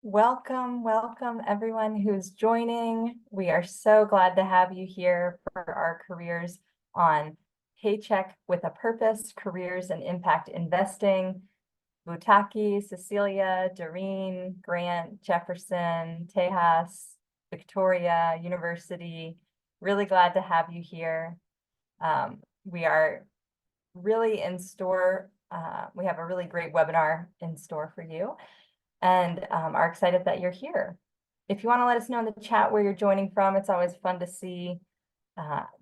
Welcome everyone who's joining. We are so glad to have you here for our careers on Paycheck with a Purpose, Careers and Impact Investing. Butaki, Cecilia, Doreen, Grant, Jefferson, Tejas, Victoria, University. Really glad to have you here. We are really in store. We have a really great webinar in store for you and are excited that you're here. If you want to let us know in the chat where you're joining from, it's always fun to see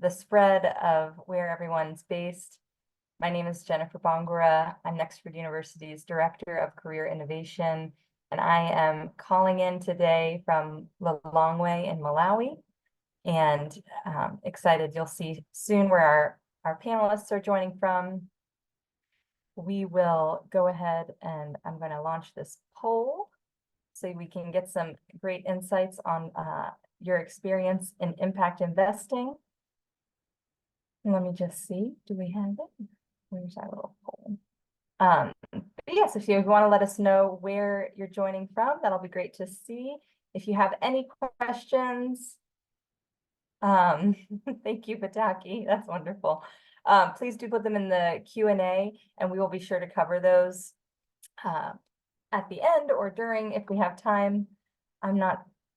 the spread of where everyone's based. My name is Jennifer Bongora. I'm Nextford University's Director of Career Innovation, and I am calling in today from Lilongwe in Malawi. And excited, you'll see soon where our panelists are joining from. We will go ahead and I'm going to launch this poll so we can get some great insights on your experience in impact investing. Let me just see, do we have it? Where's our little poll? Yes, if you want to let us know where you're joining from, that'll be great to see. If you have any questions, thank you, Pataki, that's wonderful. Please do put them in the Q&A and we will be sure to cover those at the end or during if we have time.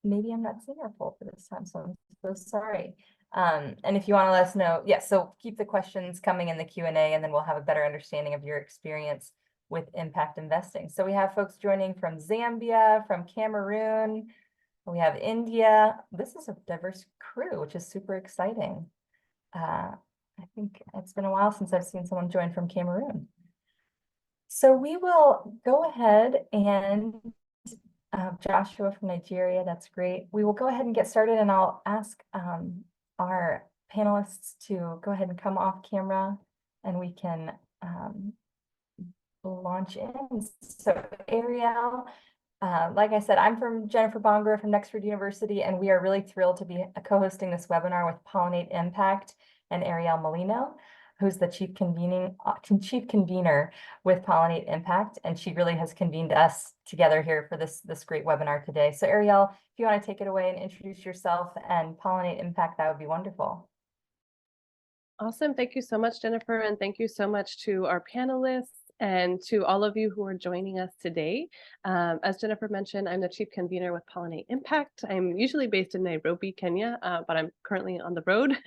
Maybe I'm not seeing our poll for this time, so I'm so sorry. And if you want to let us know, so keep the questions coming in the Q&A and then we'll have a better understanding of your experience with impact investing. So we have folks joining from Zambia, from Cameroon, we have India. This is a diverse crew, which is super exciting. I think it's been a while since I've seen someone join from Cameroon. So we will go ahead and Joshua from Nigeria, that's great. We will go ahead and get started and I'll ask our panelists to go ahead and come off camera and we can launch in. So Ariel, like I said, I'm from Jennifer Bongora from Nextford University, and we are really thrilled to be co-hosting this webinar with Pollinate Impact and Ariel Molino, who's the chief convener with Pollinate Impact, and she really has convened us together here for this great webinar today. So Ariel, if you want to take it away and introduce yourself and Pollinate Impact, that would be wonderful. Awesome. Thank you so much, Jennifer, and thank you so much to our panelists and to all of you who are joining us today. As Jennifer mentioned, I'm the Chief Convener with Pollinate Impact. I'm usually based in Nairobi, Kenya, but I'm currently on the road.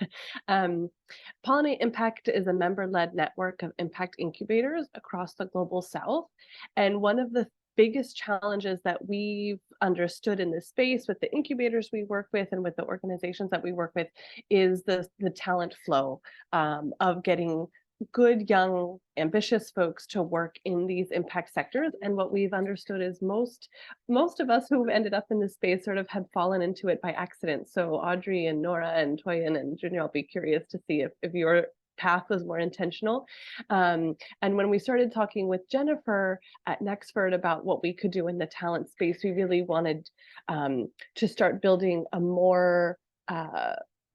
Pollinate Impact is a member-led network of impact incubators across the global South. And one of the biggest challenges that we've understood in this space with the incubators we work with and with the organizations that we work with is the talent flow of getting good, young, ambitious folks to work in these impact sectors. And what we've understood is most of us who've ended up in this space sort of have fallen into it by accident. So Audrey and Nora and Toyin and Junior, I'll be curious to see if your path was more intentional. And when we started talking with Jennifer at Nextford about what we could do in the talent space, we really wanted to start building a more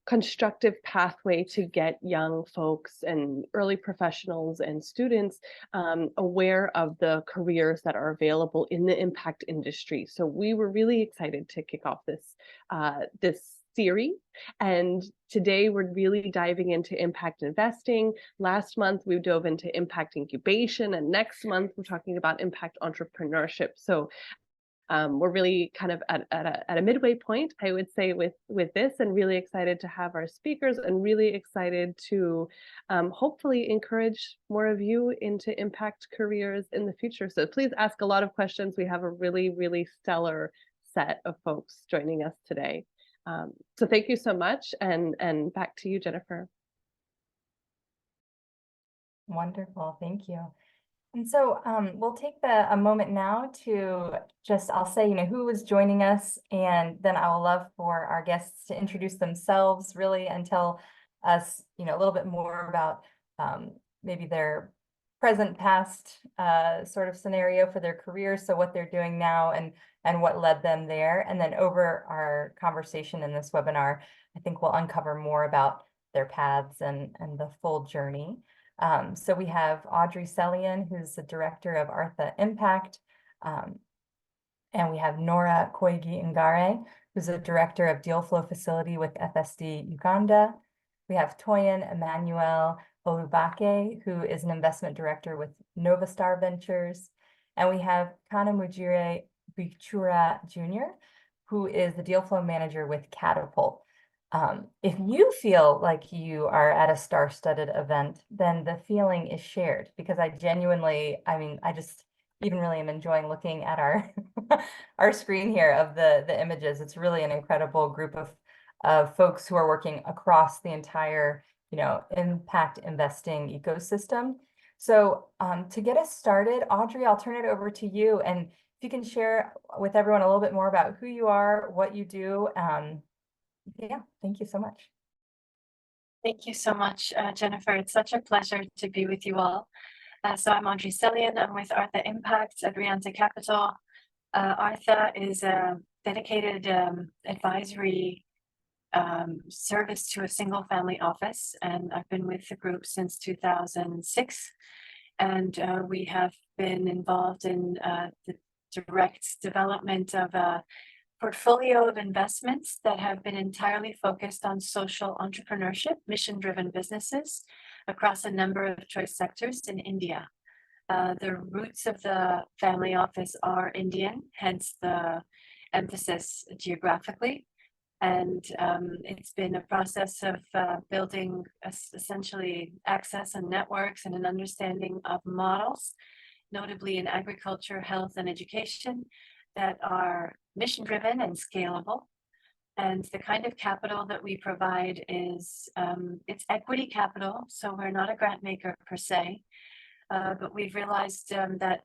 constructive pathway to get young folks and early professionals and students aware of the careers that are available in the impact industry. So we were really excited to kick off this series. And today we're really diving into impact investing. Last month we dove into impact incubation, and next month we're talking about impact entrepreneurship. So we're really kind of at a midway point, I would say, with this, and really excited to have our speakers and really excited to hopefully encourage more of you into impact careers in the future. So please ask a lot of questions. We have a really, really stellar set of folks joining us today. So thank you so much, and back to you, Jennifer. Wonderful, thank you. And so we'll take a moment now to I'll say, who is joining us, and then I will love for our guests to introduce themselves really and tell us, a little bit more about maybe their present, past sort of scenario for their career. So what they're doing now and what led them there. And then over our conversation in this webinar, I think we'll uncover more about their paths and the full journey. So we have Audrey Sellian, who's the director of Artha Impact, And we have Nora Koigi Ngare, who's the Director of Deal Flow Facility with FSD Uganda. We have Toyin Emmanuel Olubake, who is an Investment Director with Novastar Ventures. And we have Kana Mujire Bichura Jr., who is the Deal Flow Manager with Catapult. If you feel like you are at a star-studded event, then the feeling is shared, because I genuinely, I just even really am enjoying looking at our our screen here of the images. It's really an incredible group of folks who are working across the entire, impact investing ecosystem. So to get us started, Audrey, I'll turn it over to you, and if you can share with everyone a little bit more about who you are, what you do. Yeah, thank you so much. Thank you so much, Jennifer. It's such a pleasure to be with you all. So I'm Audrey Sellian. I'm with Artha Impact at Rianta Capital. Artha is a dedicated advisory service to a single family office, and I've been with the group since 2006. And we have been involved in the direct development of a portfolio of investments that have been entirely focused on social entrepreneurship, mission-driven businesses across a number of choice sectors in India. The roots of the family office are Indian, hence the emphasis geographically. And it's been a process of building essentially access and networks and an understanding of models, notably in agriculture, health, and education, that are mission-driven and scalable. And the kind of capital that we provide is, it's equity capital, so we're not a grant maker per se, but we've realized that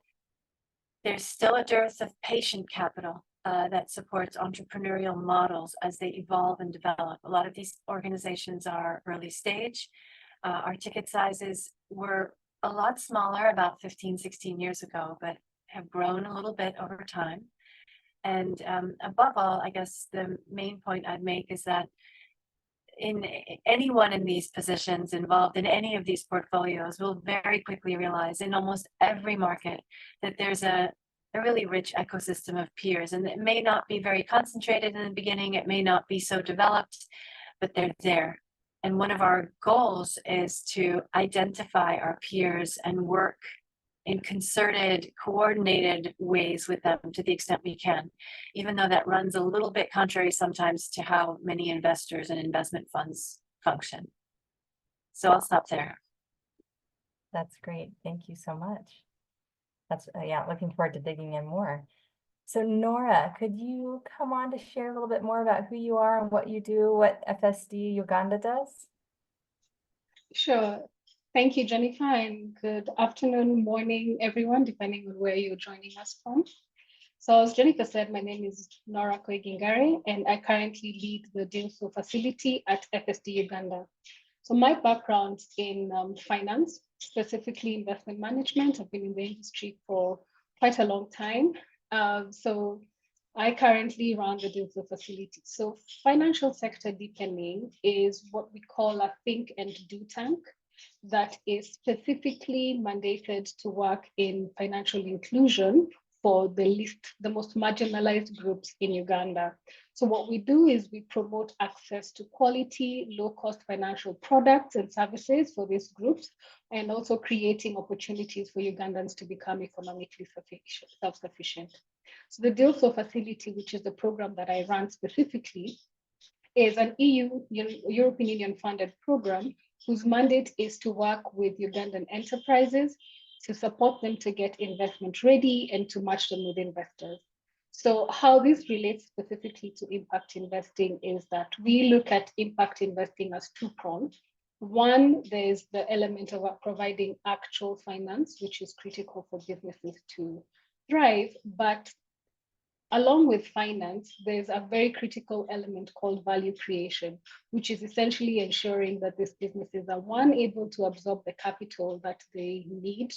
there's still a dearth of patient capital that supports entrepreneurial models as they evolve and develop. A lot of these organizations are early stage. Our ticket sizes were a lot smaller about 15, 16 years ago, but have grown a little bit over time. And above all, I guess the main point I'd make is that in anyone in these positions involved in any of these portfolios will very quickly realize in almost every market that there's a really rich ecosystem of peers, and it may not be very concentrated in the beginning, it may not be so developed, but they're there. And one of our goals is to identify our peers and work in concerted, coordinated ways with them to the extent we can, even though that runs a little bit contrary sometimes to how many investors and investment funds function. So I'll stop there. That's great. Thank you so much. That's, yeah, looking forward to digging in more. So Nora, could you come on to share a little bit more about who you are and what you do, what FSD Uganda does? Sure. Thank you, Jennifer, and good afternoon, morning, everyone, depending on where you're joining us from. So as Jennifer said, my name is Nora Koigi Ngare, and I currently lead the deal flow facility at FSD Uganda. So my background in finance, specifically investment management, I've been in the industry for quite a long time. So I currently run the deal flow facility. So financial sector deepening is what we call a think and do tank that is specifically mandated to work in financial inclusion for the most marginalized groups in Uganda. So what we do is we promote access to quality, low-cost financial products and services for these groups, and also creating opportunities for Ugandans to become economically self-sufficient. So the Deal Flow Facility, which is the program that I run specifically, is an European Union funded program whose mandate is to work with Ugandan enterprises to support them to get investment ready and to match them with investors. So how this relates specifically to impact investing is that we look at impact investing as two-pronged. One, there's the element of providing actual finance, which is critical for businesses to thrive, but along with finance, there's a very critical element called value creation, which is essentially ensuring that these businesses are, one, able to absorb the capital that they need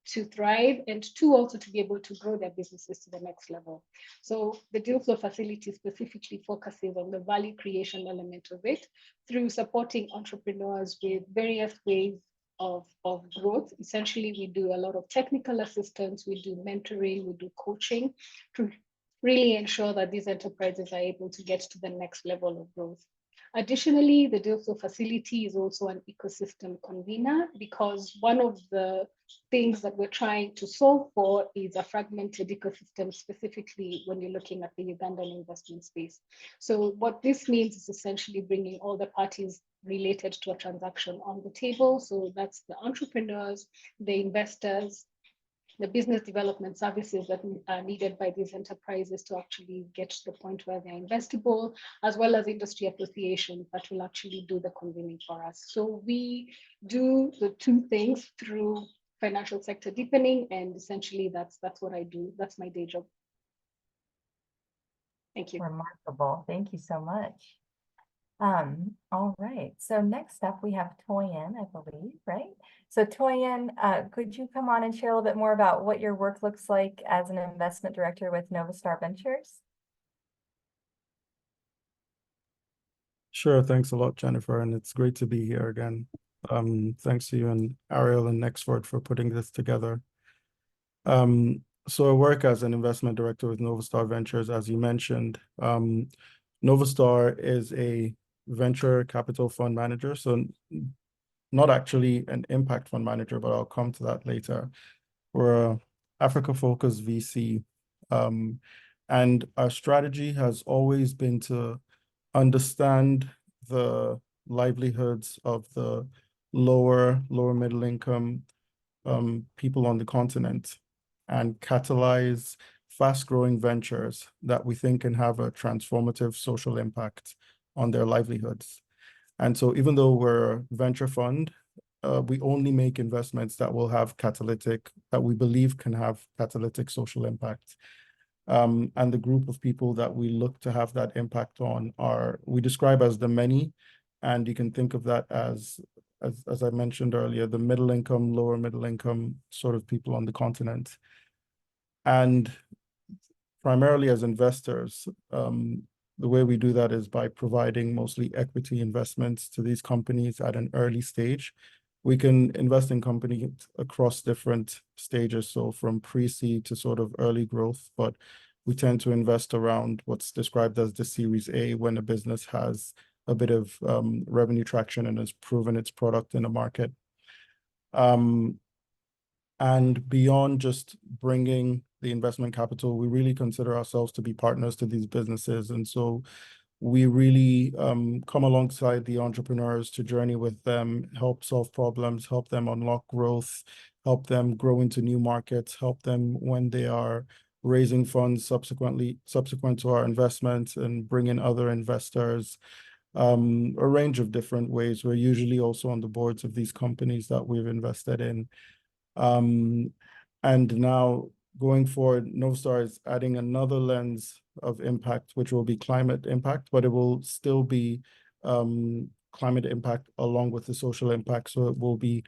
to thrive, and two, also to be able to grow their businesses to the next level. So the Deal Flow Facility specifically focuses on the value creation element of it through supporting entrepreneurs with various ways of growth. Essentially, we do a lot of technical assistance, we do mentoring, we do coaching really ensure that these enterprises are able to get to the next level of growth. Additionally, the deal flow facility is also an ecosystem convener, because one of the things that we're trying to solve for is a fragmented ecosystem, specifically when you're looking at the Ugandan investment space. So what this means is essentially bringing all the parties related to a transaction on the table. So that's the entrepreneurs, the investors, the business development services that are needed by these enterprises to actually get to the point where they're investable, as well as industry associations that will actually do the convening for us. So we do the two things through financial sector deepening, and essentially that's what I do. That's my day job. Thank you. Remarkable. Thank you so much. All right. So next up we have Toyin, I believe, right? So Toyin, could you come on and share a little bit more about what your work looks like as an investment director with Novastar Ventures? Sure. Thanks a lot, Jennifer. And it's great to be here again. Thanks to you and Ariel and Nextword for putting this together. So I work as an investment director with Novastar Ventures, as you mentioned. Novastar is a venture capital fund manager, so not actually an impact fund manager, but I'll come to that later. We're a Africa-focused VC, and our strategy has always been to understand the livelihoods of the lower middle income people on the continent and catalyze fast-growing ventures that we think can have a transformative social impact on their livelihoods. And so even though we're a venture fund, we only make investments that will have that we believe can have catalytic social impact. And the group of people that we look to have that impact on we describe as the many, and you can think of that as I mentioned earlier, the middle income, lower middle income sort of people on the continent. And primarily as investors, the way we do that is by providing mostly equity investments to these companies at an early stage. We can invest in companies across different stages, so from pre-seed to sort of early growth, but we tend to invest around what's described as the Series A, when a business has a bit of revenue traction and has proven its product in a market. And beyond just bringing the investment capital, we really consider ourselves to be partners to these businesses. And so we really come alongside the entrepreneurs to journey with them, help solve problems, help them unlock growth, help them grow into new markets, help them when they are raising funds subsequent to our investments, and bring in other investors, a range of different ways. We're usually also on the boards of these companies that we've invested in. And now going forward, Novastar is adding another lens of impact, which will be climate impact, but it will still be climate impact along with the social impact. So it will be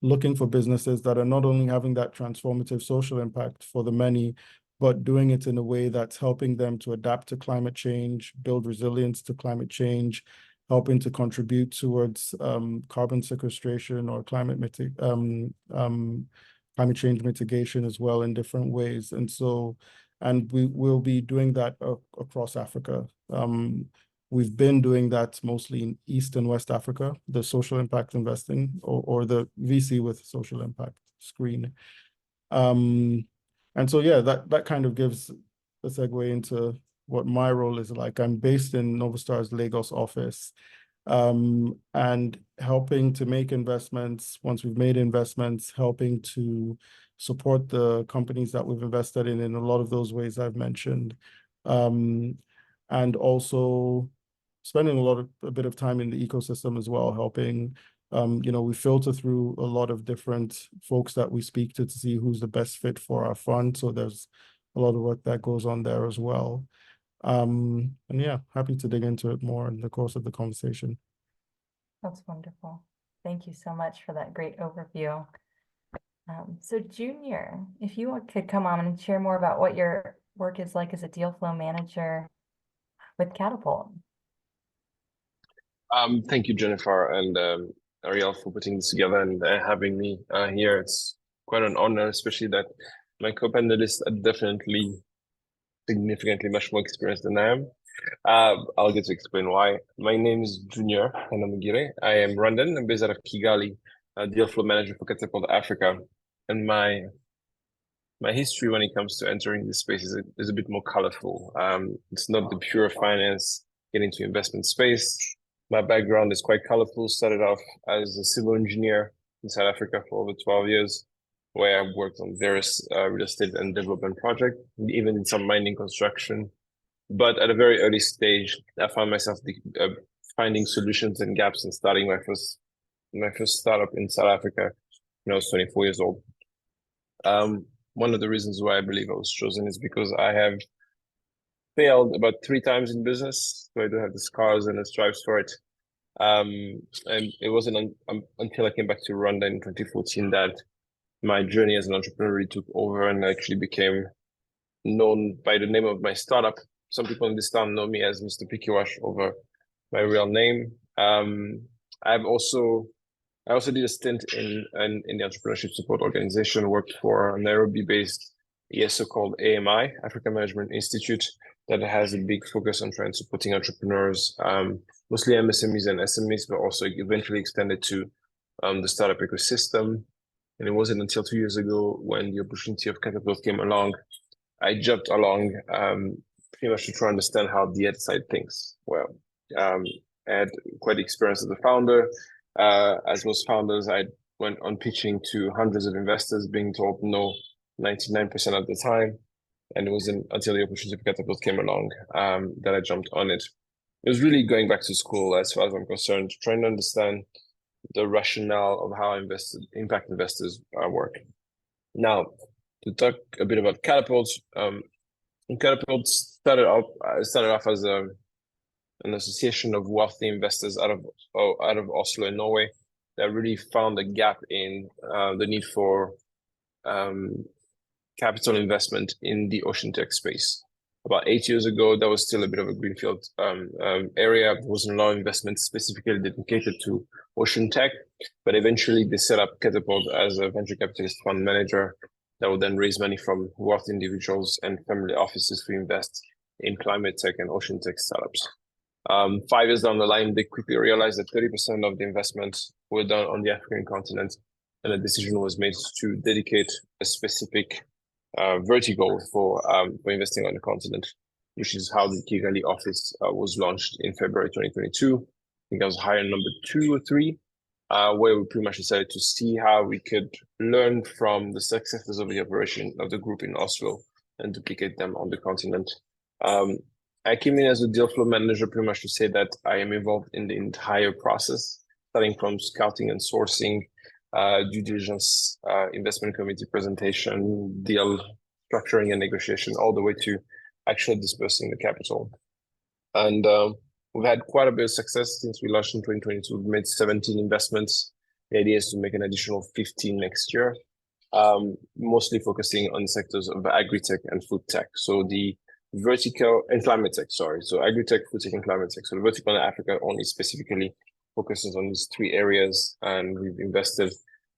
looking for businesses that are not only having that transformative social impact for the many, but doing it in a way that's helping them to adapt to climate change, build resilience to climate change, helping to contribute towards carbon sequestration or climate change mitigation as well in different ways. And we will be doing that across Africa. We've been doing that mostly in East and West Africa, the social impact investing, or the VC with social impact screen. And so, yeah, that kind of gives a segue into what my role is like. I'm based in Novastar's Lagos office, and helping to make investments. Once we've made investments, helping to support the companies that we've invested in a lot of those ways I've mentioned. And also spending a bit of time in the ecosystem as well, helping. We filter through a lot of different folks that we speak to see who's the best fit for our fund. So there's a lot of work that goes on there as well. And yeah, happy to dig into it more in the course of the conversation. That's wonderful. Thank you so much for that great overview. So Junior, if you could come on and share more about what your work is like as a deal flow manager with Catapult. Thank you, Jennifer and Ariel, for putting this together and having me here. It's quite an honor, especially that my co-panelists are definitely significantly much more experienced than I am. I'll get to explain why. My name is Junior Kanamugire. I am Rwandan. I'm based out of Kigali, deal flow manager for Catapult Africa. And my history when it comes to entering this space is a bit more colorful. It's not the pure finance, getting to investment space. My background is quite colorful. Started off as a civil engineer in South Africa for over 12 years, where I've worked on various real estate and development projects, even in some mining construction. But at a very early stage, I found myself finding solutions and gaps and starting my first startup in South Africa when I was 24 years old. One of the reasons why I believe I was chosen is because I have failed about 3 times in business, so I do have the scars and the stripes for it. And it wasn't until I came back to Rwanda in 2014 that my journey as an entrepreneur really took over and I actually became known by the name of my startup. Some people in this town know me as Mr. Pikiwash over my real name. I also did a stint in the entrepreneurship support organization, worked for a Nairobi-based ESO called AMI, African Management Institute, that has a big focus on trying supporting entrepreneurs, mostly MSMEs and SMEs, but also eventually extended to the startup ecosystem. And it wasn't until 2 years ago when the opportunity of Catapult came along, I jumped along pretty much to try to understand how the other side thinks. Well, I had quite experience as a founder. As most founders, I went on pitching to hundreds of investors, being told no 99% of the time. And it wasn't until the opportunity of Catapult came along that I jumped on it. It was really going back to school, as far as I'm concerned, trying to understand the rationale of how impact investors work. Now, to talk a bit about Catapult, Catapult started off as an association of wealthy investors out of Oslo in Norway that really found a gap in the need for capital investment in the ocean tech space. About 8 years ago, that was still a bit of a greenfield area. There wasn't a lot of investment specifically dedicated to ocean tech, but eventually they set up Catapult as a venture capitalist fund manager that would then raise money from wealthy individuals and family offices to invest in climate tech and ocean tech startups. 5 years down the line, they quickly realized that 30% of the investments were done on the African continent, and a decision was made to dedicate a specific vertical for investing on the continent, which is how the Kigali office was launched in February 2022. I think I was hire number 2 or 3, where we pretty much decided to see how we could learn from the successes of the operation of the group in Oslo and duplicate them on the continent. I came in as a deal flow manager pretty much to say that I am involved in the entire process, starting from scouting and sourcing, due diligence, investment committee presentation, deal structuring and negotiation, all the way to actually dispersing the capital. And we've had quite a bit of success since we launched in 2022. We've made 17 investments. The idea is to make an additional 15 next year, mostly focusing on sectors of agri-tech and food tech. So the vertical and climate tech, sorry. So agri-tech, food tech, and climate tech. So the vertical in Africa only specifically focuses on these 3 areas, and we've invested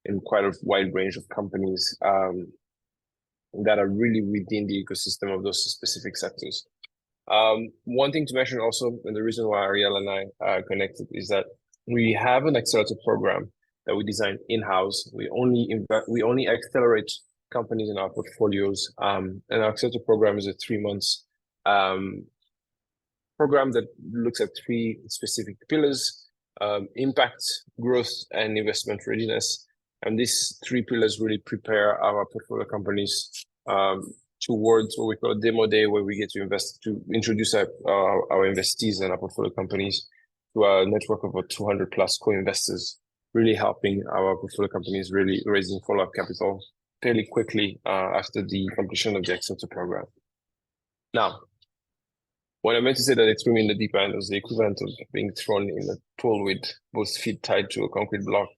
in quite a wide range of companies that are really within the ecosystem of those specific sectors. One thing to mention also, and the reason why Ariel and I are connected, is that we have an accelerator program that we designed in-house. We only accelerate companies in our portfolios. And our accelerator program is a 3 months program that looks at 3 specific pillars: impact, growth, and investment readiness. And these 3 pillars really prepare our portfolio companies towards what we call a demo day, where we get to introduce our investees and our portfolio companies to a network of about 200 plus co-investors, really helping our portfolio companies really raising follow-up capital fairly quickly after the completion of the accelerator program. Now, when I meant to say that it's swimming in the deep end, is the equivalent of being thrown in a pool with both feet tied to a concrete block.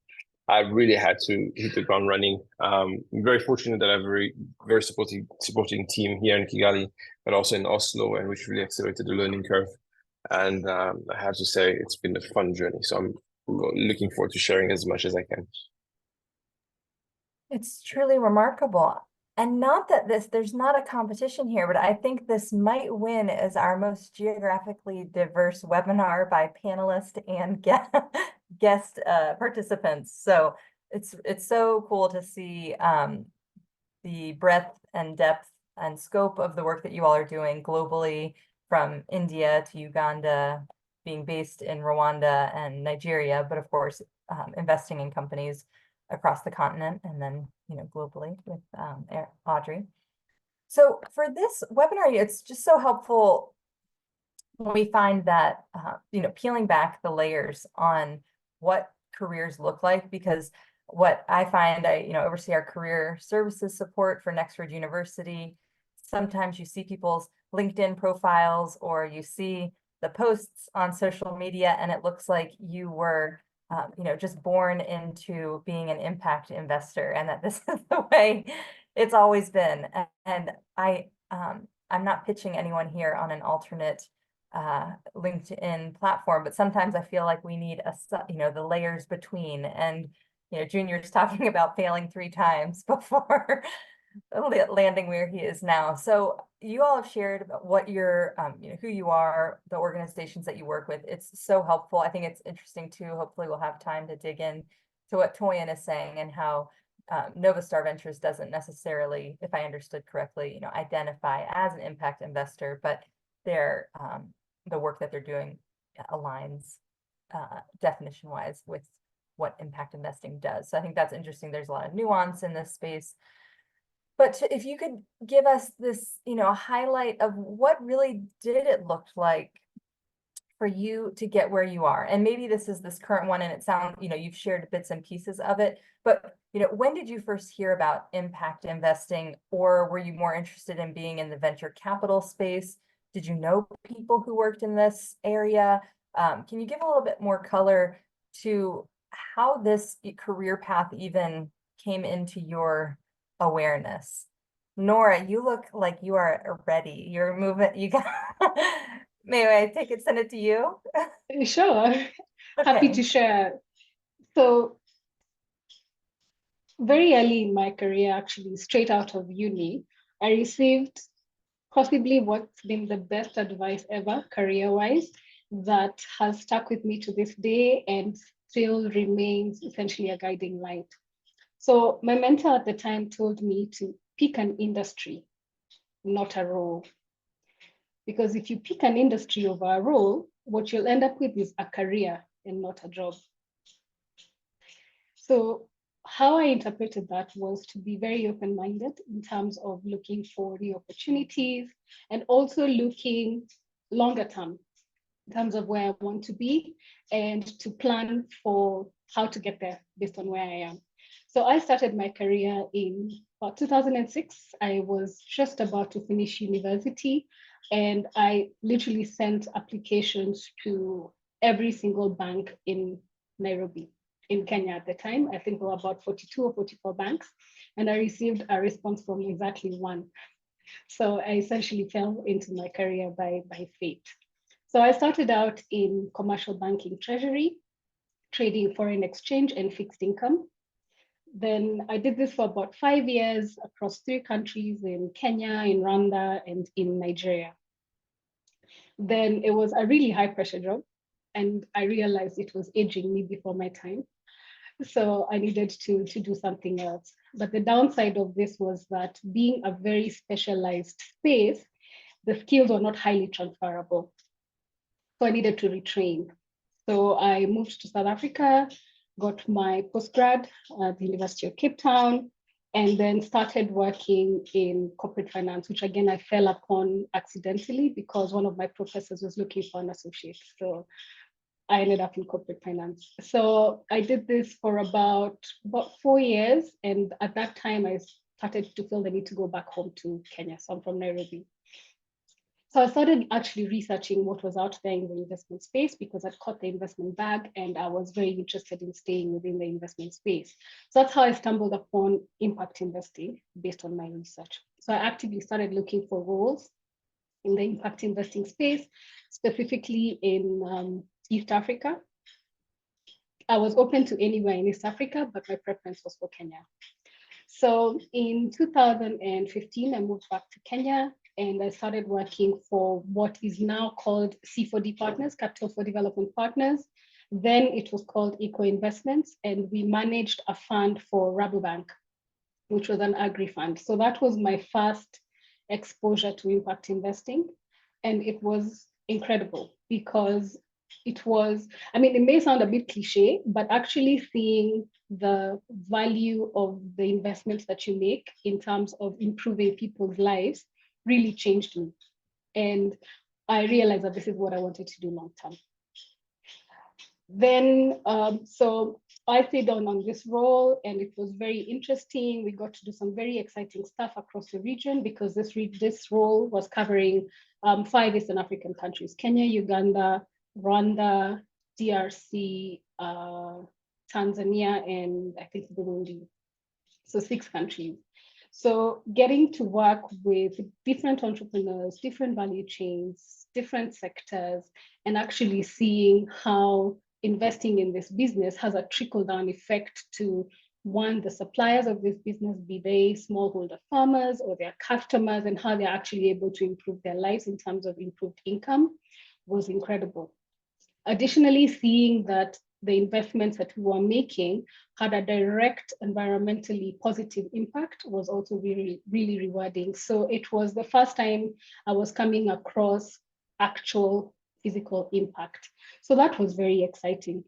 I really had to hit the ground running. I'm very fortunate that I have a very supporting team here in Kigali, but also in Oslo, and which really accelerated the learning curve. And I have to say, it's been a fun journey. So I'm looking forward to sharing as much as I can. It's truly remarkable. And not that there's not a competition here, but I think this might win as our most geographically diverse webinar by panelists and guest participants. So it's so cool to see the breadth and depth and scope of the work that you all are doing globally, from India to Uganda, being based in Rwanda and Nigeria, but of course, investing in companies across the continent and then, globally with Audrey. So for this webinar, it's just so helpful when we find that, peeling back the layers on what careers look like, because what I find, I oversee our career services support for Nexford University. Sometimes you see people's LinkedIn profiles or you see the posts on social media and it looks like you were just born into being an impact investor, and that this is the way it's always been. And I'm not pitching anyone here on an alternate LinkedIn platform, but sometimes I feel like we need the layers between. And Junior's talking about failing 3 times before landing where he is now. So you all have shared about what you're, who you are, the organizations that you work with. It's so helpful. I think it's interesting too. Hopefully we'll have time to dig in to what Toyin is saying and how Novastar Ventures doesn't necessarily, if I understood correctly, identify as an impact investor, but they're the work that they're doing aligns definition-wise with what impact investing does. So I think that's interesting. There's a lot of nuance in this space. But if you could give us this, highlight of what really did it look like for you to get where you are. And maybe this is this current one and it sounds, you've shared bits and pieces of it, but, when did you first hear about impact investing, or were you more interested in being in the venture capital space? Did you know people who worked in this area? Can you give a little bit more color to how this career path even came into your awareness? Nora, you look like you are ready. You're moving, you got, may I take it, send it to you? Sure, happy to share. So very early in my career, actually straight out of uni, I received possibly what's been the best advice ever career-wise that has stuck with me to this day and still remains essentially a guiding light. So my mentor at the time told me to pick an industry, not a role. Because if you pick an industry over a role, what you'll end up with is a career and not a job. So how I interpreted that was to be very open-minded in terms of looking for new opportunities and also looking longer term in terms of where I want to be and to plan for how to get there based on where I am. So I started my career in about 2006. I was just about to finish university and I literally sent applications to every single bank in Nairobi, in Kenya at the time. I think there were about 42 or 44 banks, and I received a response from exactly one. So I essentially fell into my career by fate. So I started out in commercial banking treasury, trading foreign exchange and fixed income. Then I did this for about 5 years across 3 countries, in Kenya, in Rwanda, and in Nigeria. Then it was a really high pressure job, and I realized it was aging me before my time. So I needed to do something else. But the downside of this was that being a very specialized space, the skills were not highly transferable. So I needed to retrain. So I moved to South Africa, got my postgrad at the University of Cape Town, and then started working in corporate finance, which again, I fell upon accidentally because one of my professors was looking for an associate. So I ended up in corporate finance. So I did this for about 4 years. And at that time, I started to feel the need to go back home to Kenya. So I'm from Nairobi. So I started actually researching what was out there in the investment space because I'd caught the investment bag and I was very interested in staying within the investment space. So that's how I stumbled upon impact investing based on my research. So I actively started looking for roles in the impact investing space, specifically in East Africa. I was open to anywhere in East Africa, but my preference was for Kenya. So in 2015, I moved back to Kenya and I started working for what is now called C4D Partners, Capital for Development Partners. Then it was called Eco Investments, and we managed a fund for Rabobank, which was an agri fund. So that was my first exposure to impact investing. And it was incredible because it was, I mean, it may sound a bit cliche, but actually seeing the value of the investments that you make in terms of improving people's lives really changed me. And I realized that this is what I wanted to do long term. Then, so I stayed on this role and it was very interesting. We got to do some very exciting stuff across the region because this role was covering 5 Eastern African countries: Kenya, Uganda, Rwanda, DRC, Tanzania, and I think Burundi. So 6 countries. So getting to work with different entrepreneurs, different value chains, different sectors, and actually seeing how investing in this business has a trickle-down effect to, one, the suppliers of this business, be they smallholder farmers or their customers, and how they're actually able to improve their lives in terms of improved income, was incredible. Additionally, seeing that the investments that we were making had a direct environmentally positive impact was also really, really rewarding. So it was the first time I was coming across actual physical impact. So that was very exciting.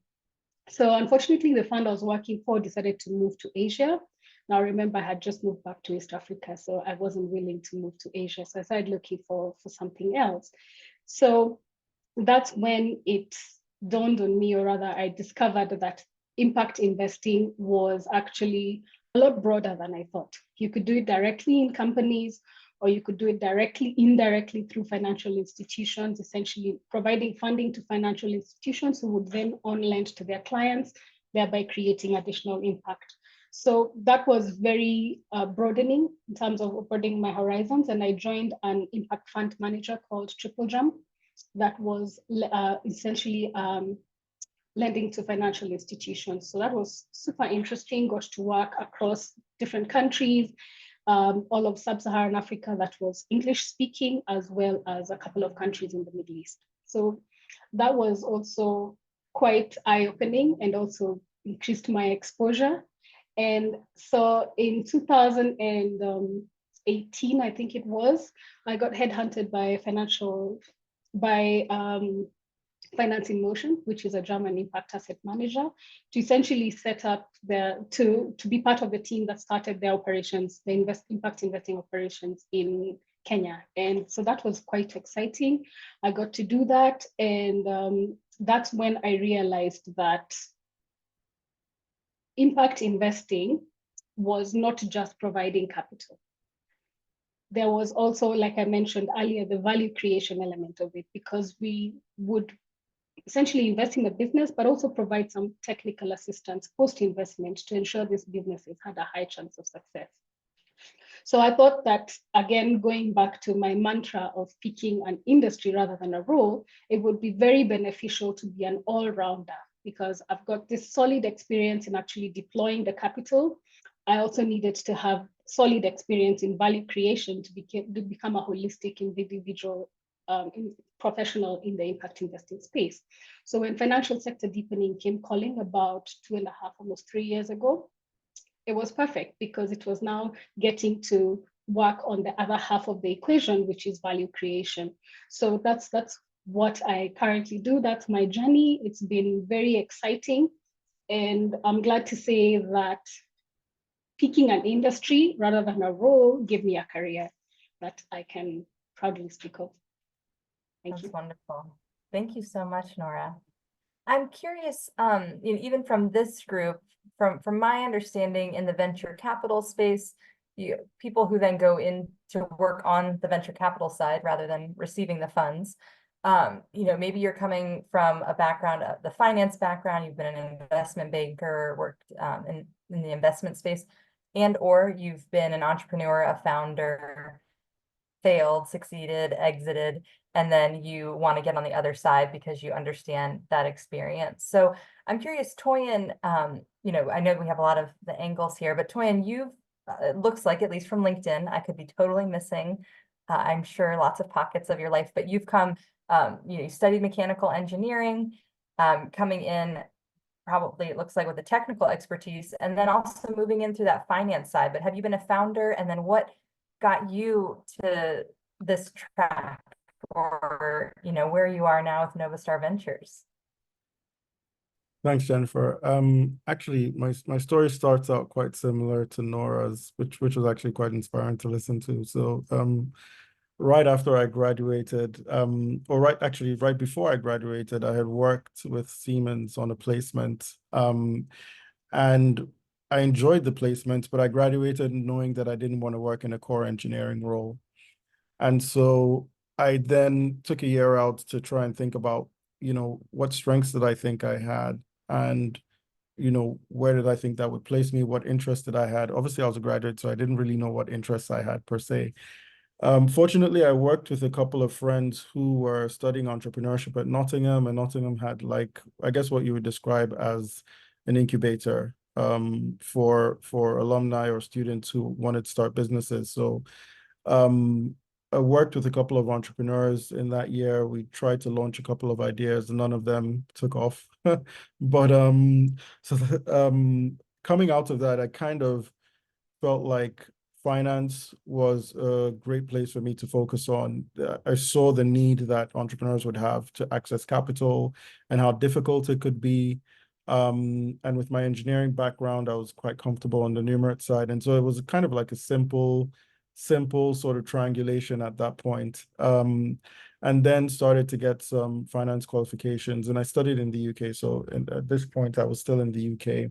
So unfortunately, the fund I was working for decided to move to Asia. Now, remember, I had just moved back to East Africa, so I wasn't willing to move to Asia. So I started looking for something else. So that's when it dawned on me, or rather I discovered that impact investing was actually a lot broader than I thought. You could do it directly in companies, or you could do it indirectly through financial institutions, essentially providing funding to financial institutions who would then on-lend to their clients, thereby creating additional impact. So that was very broadening in terms of opening my horizons, and I joined an impact fund manager called Triple Jump that was essentially lending to financial institutions. So that was super interesting, got to work across different countries, all of sub-Saharan Africa that was English speaking, as well as a couple of countries in the Middle East. So that was also quite eye-opening and also increased my exposure. And so in 2018, I think it was, I got headhunted by Finance in Motion, which is a German impact asset manager, to essentially set up to be part of the team that started their operations, the impact investing operations in Kenya. And so that was quite exciting. I got to do that. And that's when I realized that impact investing was not just providing capital. There was also, like I mentioned earlier, the value creation element of it, because we would essentially invest in the business, but also provide some technical assistance post-investment to ensure these businesses had a high chance of success. So I thought that, again, going back to my mantra of picking an industry rather than a role, it would be very beneficial to be an all-rounder, because I've got this solid experience in actually deploying the capital. I also needed to have solid experience in value creation to become a holistic individual professional in the impact investing space. So when financial sector deepening came calling about 2.5, almost 3 years ago, it was perfect, because it was now getting to work on the other half of the equation, which is value creation. So that's what I currently do. That's my journey. It's been very exciting. And I'm glad to say that picking an industry rather than a role gave me a career that I can proudly speak of. Thank you. That's wonderful. Thank you so much, Nora. I'm curious, even from this group, from my understanding in the venture capital space, people who then go in to work on the venture capital side rather than receiving the funds, maybe you're coming from a background, the finance background, you've been an investment banker, worked in the investment space, and or you've been an entrepreneur, a founder, failed, succeeded, exited, and then you want to get on the other side because you understand that experience. So I'm curious, Toyin, I know we have a lot of the angles here, but Toyin, you've it looks like, at least from LinkedIn, I could be totally missing, I'm sure, lots of pockets of your life, but you've come, you studied mechanical engineering, coming in probably, it looks like, with the technical expertise, and then also moving in through that finance side. But have you been a founder? And then what got you to this track, or, where you are now with Novastar Ventures? Thanks, Jennifer. Actually, my story starts out quite similar to Nora's, which was actually quite inspiring to listen to. So, right after I graduated, right before I graduated, I had worked with Siemens on a placement, and I enjoyed the placement, but I graduated knowing that I didn't want to work in a core engineering role. And so I then took a year out to try and think about, what strengths did I think I had, and, where did I think that would place me? What interests did I had? Obviously, I was a graduate, so I didn't really know what interests I had per se. Fortunately, I worked with a couple of friends who were studying entrepreneurship at Nottingham, and Nottingham had, like, I guess what you would describe as an incubator, for alumni or students who wanted to start businesses. So, I worked with a couple of entrepreneurs in that year. We tried to launch a couple of ideas, and none of them took off. But coming out of that, I kind of felt like finance was a great place for me to focus on. I saw the need that entrepreneurs would have to access capital and how difficult it could be. And with my engineering background, I was quite comfortable on the numerates side. And so it was kind of like a simple sort of triangulation at that point. And then started to get some finance qualifications, and I studied in the UK. So at this point, I was still in the UK.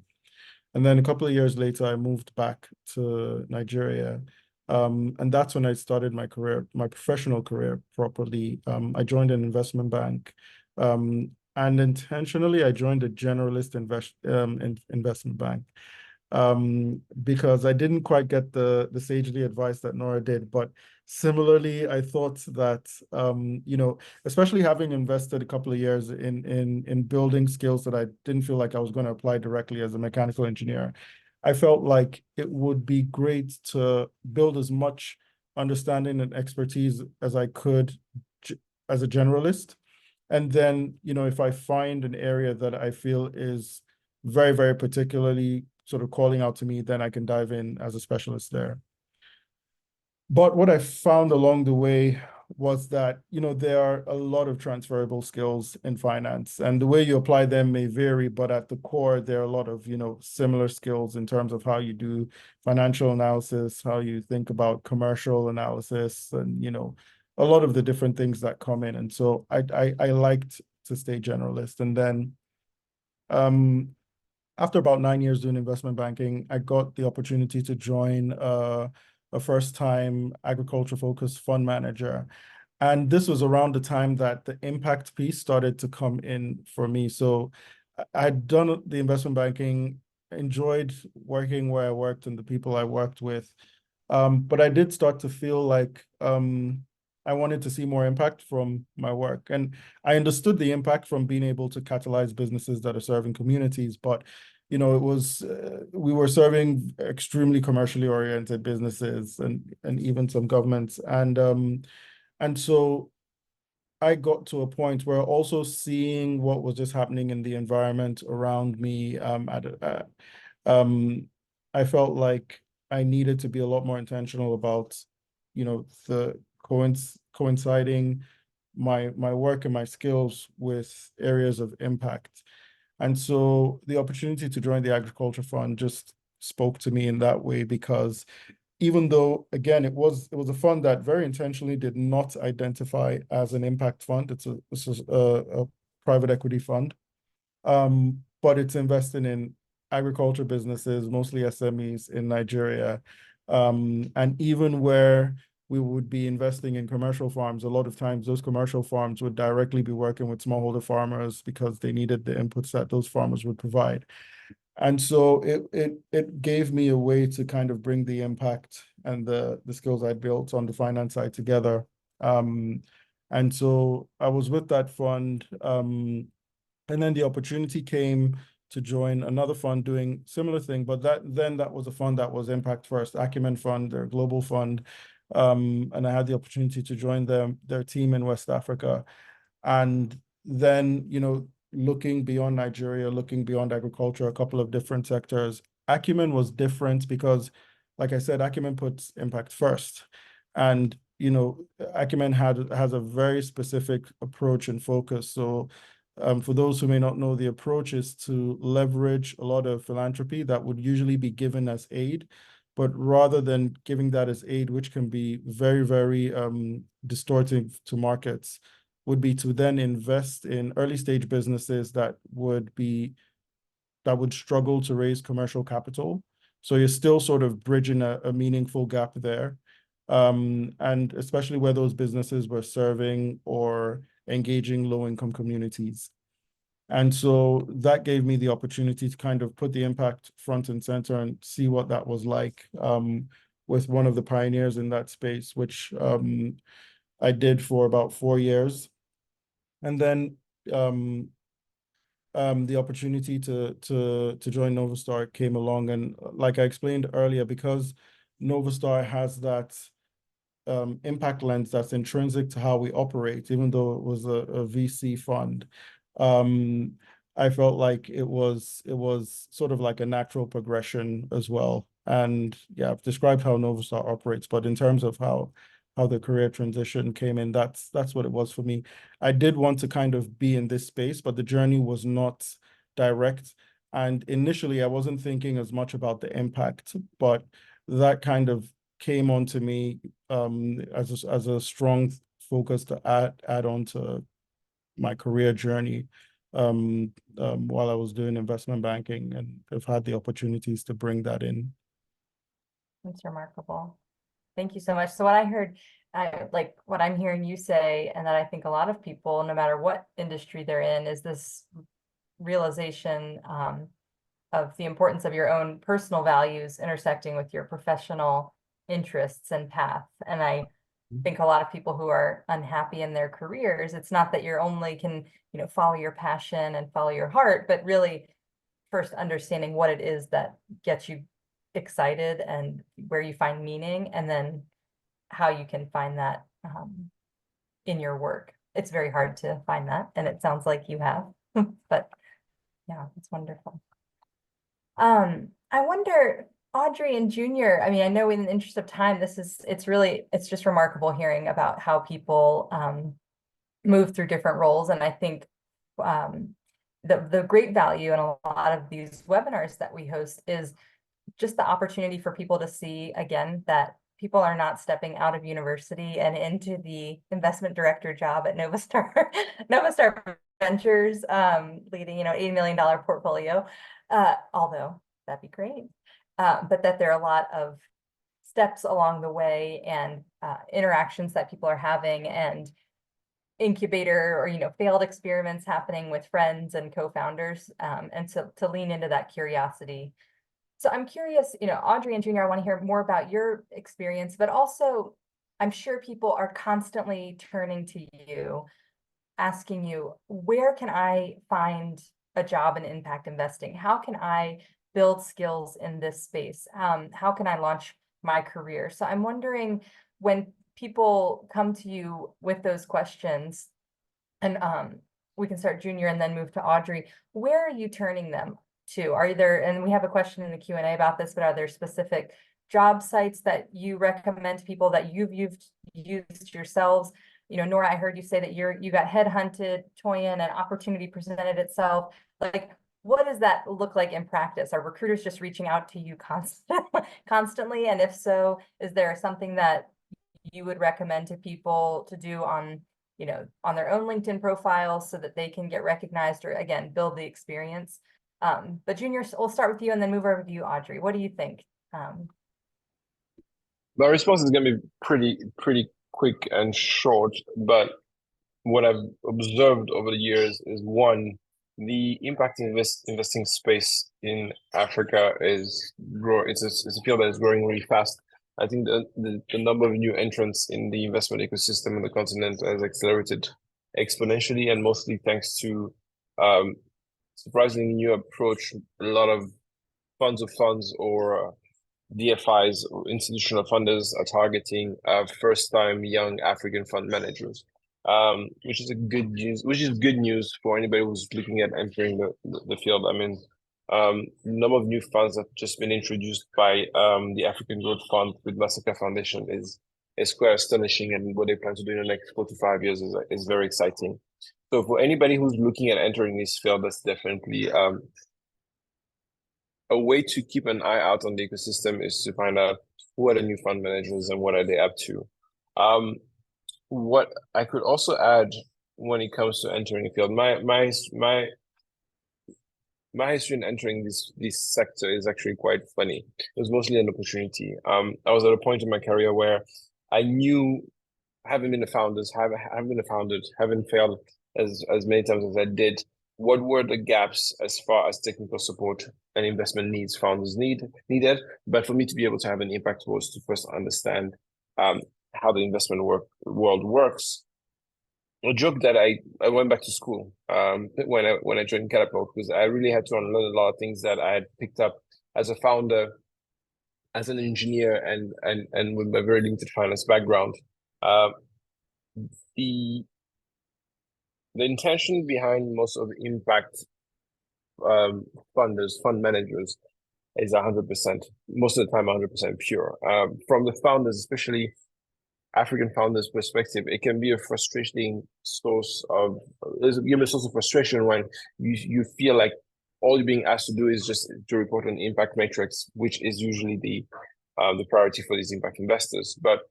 And then a couple of years later, I moved back to Nigeria. And that's when I started my career, my professional career properly. I joined an investment bank. And intentionally, I joined a generalist investment bank, because I didn't quite get the sagely advice that Nora did. But similarly, I thought that, especially having invested a couple of years in building skills that I didn't feel like I was going to apply directly as a mechanical engineer, I felt like it would be great to build as much understanding and expertise as I could as a generalist. And then, if I find an area that I feel is very, very particularly sort of calling out to me, then I can dive in as a specialist there. But what I found along the way was that, there are a lot of transferable skills in finance, and the way you apply them may vary, but at the core, there are a lot of, similar skills in terms of how you do financial analysis, how you think about commercial analysis, and, a lot of the different things that come in. And so I liked to stay generalist. And then, after about 9 years doing investment banking, I got the opportunity to join a first-time agriculture-focused fund manager. And this was around the time that the impact piece started to come in for me. So I'd done the investment banking, enjoyed working where I worked and the people I worked with. But I did start to feel like I wanted to see more impact from my work. And I understood the impact from being able to catalyze businesses that are serving communities. But, it was, we were serving extremely commercially oriented businesses and even some governments. And so I got to a point where also seeing what was just happening in the environment around me, I felt like I needed to be a lot more intentional about, the coinciding my work and my skills with areas of impact. And so the opportunity to join the Agriculture Fund just spoke to me in that way, because even though, again, it was a fund that very intentionally did not identify as an impact fund. This is a private equity fund, but it's investing in agriculture businesses, mostly SMEs in Nigeria. And even where we would be investing in commercial farms, a lot of times those commercial farms would directly be working with smallholder farmers because they needed the inputs that those farmers would provide. And so it gave me a way to kind of bring the impact and the skills I built on the finance side together. And so I was with that fund, and then the opportunity came to join another fund doing similar thing, but that was a fund that was Impact First, Acumen Fund, their global fund. And I had the opportunity to join their team in West Africa. And then, looking beyond Nigeria, looking beyond agriculture, a couple of different sectors. Acumen was different because, like I said, Acumen puts impact first. And, Acumen has a very specific approach and focus. So for those who may not know, the approach is to leverage a lot of philanthropy that would usually be given as aid, but rather than giving that as aid, which can be very, very distortive to markets, would be to then invest in early stage businesses that would struggle to raise commercial capital. So you're still sort of bridging a meaningful gap there. And especially where those businesses were serving or engaging low-income communities. And so that gave me the opportunity to kind of put the impact front and center and see what that was like with one of the pioneers in that space, which I did for about 4 years. And then the opportunity to join Novastar came along. And like I explained earlier, because Novastar has that impact lens that's intrinsic to how we operate, even though it was a VC fund. I felt like it was sort of like a natural progression as well. And yeah, I've described how Novastar operates, but in terms of how the career transition came in, that's what it was for me. I did want to kind of be in this space, but the journey was not direct. And initially, I wasn't thinking as much about the impact, but that kind of came onto me as a strong focus to add on to my career journey while I was doing investment banking, and I've had the opportunities to bring that in. That's remarkable. Thank you so much. So what I heard, like what I'm hearing you say, and that I think a lot of people, no matter what industry they're in, is this realization of the importance of your own personal values intersecting with your professional interests and path. And I think a lot of people who are unhappy in their careers, it's not that you're only can, follow your passion and follow your heart, but really first understanding what it is that gets you excited and where you find meaning, and then how you can find that in your work. It's very hard to find that, and it sounds like you have, but yeah, it's wonderful. I wonder, Audrey and Junior, I mean, I know in the interest of time, it's just remarkable hearing about how people move through different roles. And I think the great value in a lot of these webinars that we host is just the opportunity for people to see, again, that people are not stepping out of university and into the investment director job at Novastar, Novastar Ventures, leading, $80 million portfolio, although that'd be great. But that there are a lot of steps along the way and interactions that people are having, and incubator or failed experiments happening with friends and co-founders, and to lean into that curiosity. So I'm curious, Audrey and Junior, I want to hear more about your experience, but also I'm sure people are constantly turning to you, asking you, where can I find a job in impact investing? How can I build skills in this space? How can I launch my career? So I'm wondering, when people come to you with those questions, and we can start Junior and then move to Audrey, where are you turning them to? Are there, and we have a question in the Q&A about this, but are there specific job sites that you recommend to people that you've used yourselves? Nora, I heard you say that you got headhunted, Toyin, an opportunity presented itself. Like, what does that look like in practice? Are recruiters just reaching out to you constantly? And if so, is there something that you would recommend to people to do on their own LinkedIn profile so that they can get recognized, or again, build the experience? But Junior, we'll start with you and then move over to you, Audrey. What do you think? My response is going to be pretty quick and short, but what I've observed over the years is, one, the impact investing space in Africa is growing. It's a field that is growing really fast. I think the number of new entrants in the investment ecosystem on the continent has accelerated exponentially, and mostly thanks to surprisingly new approach. A lot of funds of funds or DFIs or institutional funders are targeting first-time young African fund managers, which is good news for anybody who's looking at entering the field. I mean, number of new funds that have just been introduced by the African Growth Fund with Massacre Foundation is quite astonishing, and what they plan to do in the next 4 to 5 years is very exciting. So for anybody who's looking at entering this field, that's definitely a way to keep an eye out on the ecosystem is to find out who are the new fund managers and what are they up to. What I could also add when it comes to entering the field, my history in entering this sector is actually quite funny. It was mostly an opportunity. I was at a point in my career where I knew, having been a founder, having failed as many times as I did, what were the gaps as far as technical support and investment needs founders needed. But for me to be able to have an impact was to first understand how the investment world works. A joke that I went back to school when I joined Catapult, because I really had to unlearn a lot of things that I had picked up as a founder, as an engineer, and with my very limited finance background. The intention behind most of the impact fund managers is 100%, most of the time 100% pure. From the founders, especially African founders' perspective, it can be a frustrating source of frustration when you feel like all you're being asked to do is just to report an impact matrix, which is usually the priority for these impact investors. But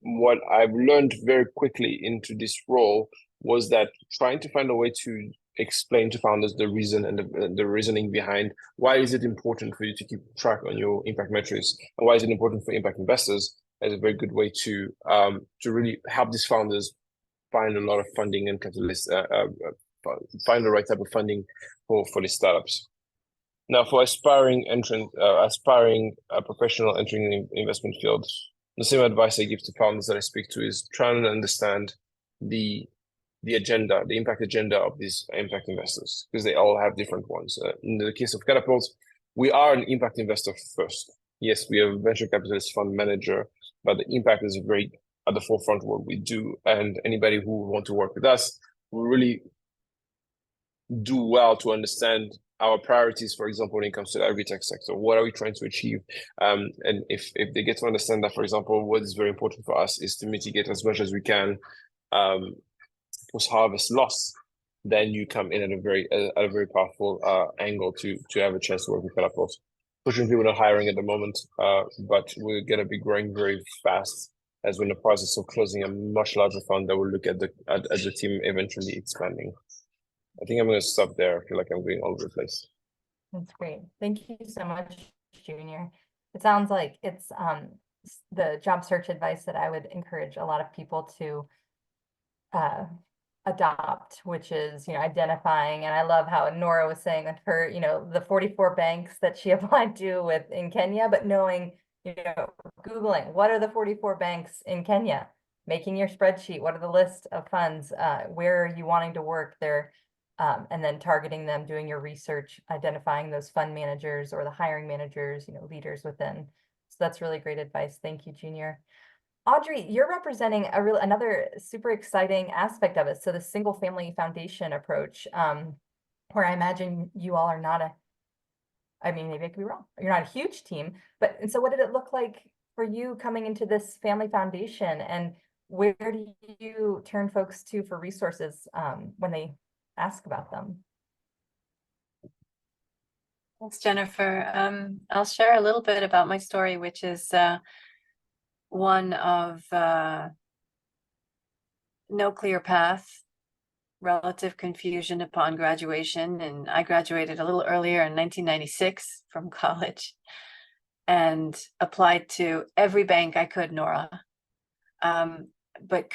what I've learned very quickly into this role was that trying to find a way to explain to founders the reason and the reasoning behind why is it important for you to keep track on your impact metrics, and why is it important for impact investors, is a very good way to really help these founders find a lot of funding and catalysts, find the right type of funding for the startups. Now, for aspiring professional entering the investment field, the same advice I give to founders that I speak to is trying to understand the agenda, the impact agenda of these impact investors, because they all have different ones. In the case of Catapult, we are an impact investor first. Yes, we are a venture capitalist fund manager, but the impact is very at the forefront of what we do. And anybody who want to work with us will really do well to understand our priorities, for example, when it comes to the agri-tech sector. What are we trying to achieve? And if they get to understand that, for example, what is very important for us is to mitigate as much as we can post-harvest loss, then you come in at a very powerful angle to have a chance to work with Catapult. Fortunately, we're not hiring at the moment, but we're going to be growing very fast as we're in the process of closing a much larger fund that will look at the team eventually expanding. I think I'm going to stop there. I feel like I'm going all over the place. That's great. Thank you so much, Junior. It sounds like it's the job search advice that I would encourage a lot of people to adopt, which is, identifying. And I love how Nora was saying that her, the 44 banks that she applied to in Kenya, but knowing, Googling, what are the 44 banks in Kenya? Making your spreadsheet, what are the list of funds? Where are you wanting to work there? And then targeting them, doing your research, identifying those fund managers or the hiring managers, leaders within. So that's really great advice. Thank you, Junior. Audrey, you're representing another super exciting aspect of it. So the single family foundation approach, where I imagine you all are not maybe I could be wrong. You're not a huge team, and so what did it look like for you coming into this family foundation, and where do you turn folks to for resources when they ask about them? Thanks, Jennifer. I'll share a little bit about my story, which is one of no clear path, relative confusion upon graduation. And I graduated a little earlier in 1996 from college and applied to every bank I could, Nora, but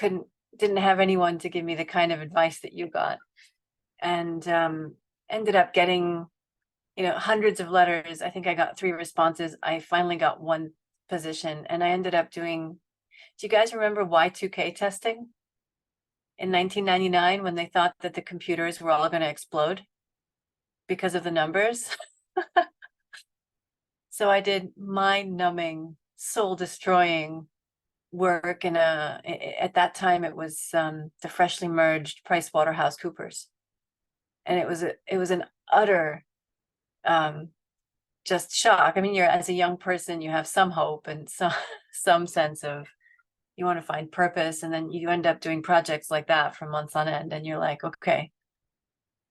didn't have anyone to give me the kind of advice that you got, and ended up getting hundreds of letters. I think I got 3 responses. I finally got one position, and I ended up doing, do you guys remember Y2K testing? in 1999 when they thought that the computers were all going to explode because of the numbers. So I did mind-numbing, soul-destroying work at that time it was the freshly merged PricewaterhouseCoopers. And it was an utter just shock. I mean, you're, as a young person, you have some hope and some sense of you want to find purpose, and then you end up doing projects like that for months on end, and you're like, okay,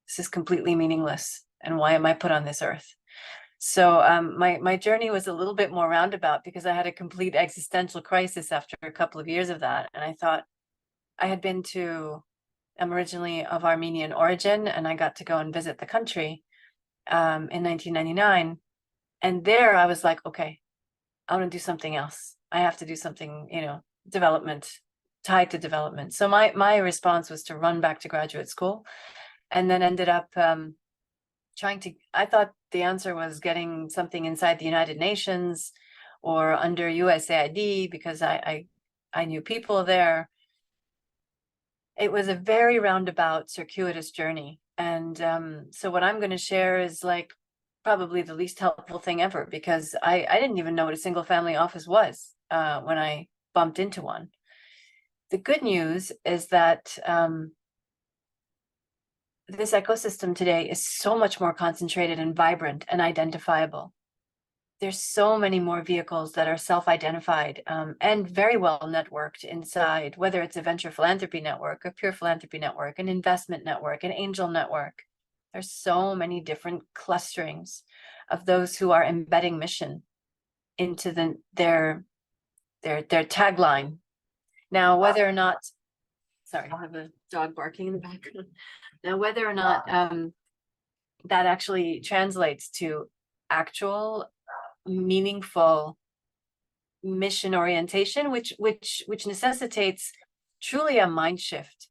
this is completely meaningless, and why am I put on this earth? So my journey was a little bit more roundabout because I had a complete existential crisis after a couple of years of that, and I thought I'm originally of Armenian origin, and I got to go and visit the country in 1999. And there I was like, okay, I want to do something else. I have to do something, development, tied to development. So my response was to run back to graduate school, and then ended up I thought the answer was getting something inside the United Nations or under USAID because I knew people there. It was a very roundabout, circuitous journey. And so what I'm going to share is like probably the least helpful thing ever, because I didn't even know what a single family office was when I bumped into one. The good news is that this ecosystem today is so much more concentrated and vibrant and identifiable. There's so many more vehicles that are self-identified and very well networked inside, whether it's a venture philanthropy network, a pure philanthropy network, an investment network, an angel network. There's so many different clusterings of those who are embedding mission into their tagline. Now, whether or not, sorry, I have a dog barking in the background. Now, whether or not that actually translates to actual meaningful mission orientation, which necessitates truly a mind shift.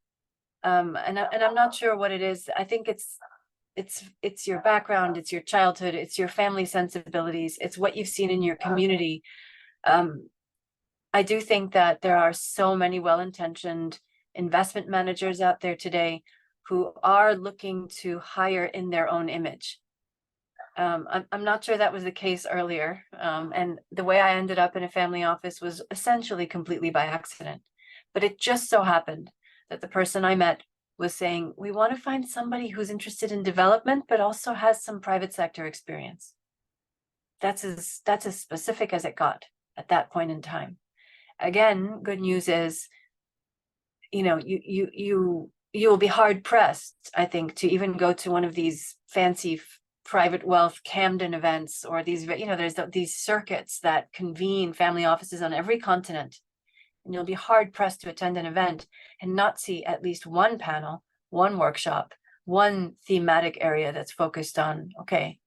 And I'm not sure what it is. I think it's your background, it's your childhood, it's your family sensibilities, it's what you've seen in your community. I do think that there are so many well-intentioned investment managers out there today who are looking to hire in their own image. I'm not sure that was the case earlier. And the way I ended up in a family office was essentially completely by accident. But it just so happened that the person I met was saying, we want to find somebody who's interested in development, but also has some private sector experience. That's as specific as it got at that point in time. Again, good news is, you will be hard pressed, I think, to even go to one of these fancy private wealth Camden events, or these, there's these circuits that convene family offices on every continent. And you'll be hard pressed to attend an event and not see at least one panel, one workshop, one thematic area that's focused on, okay,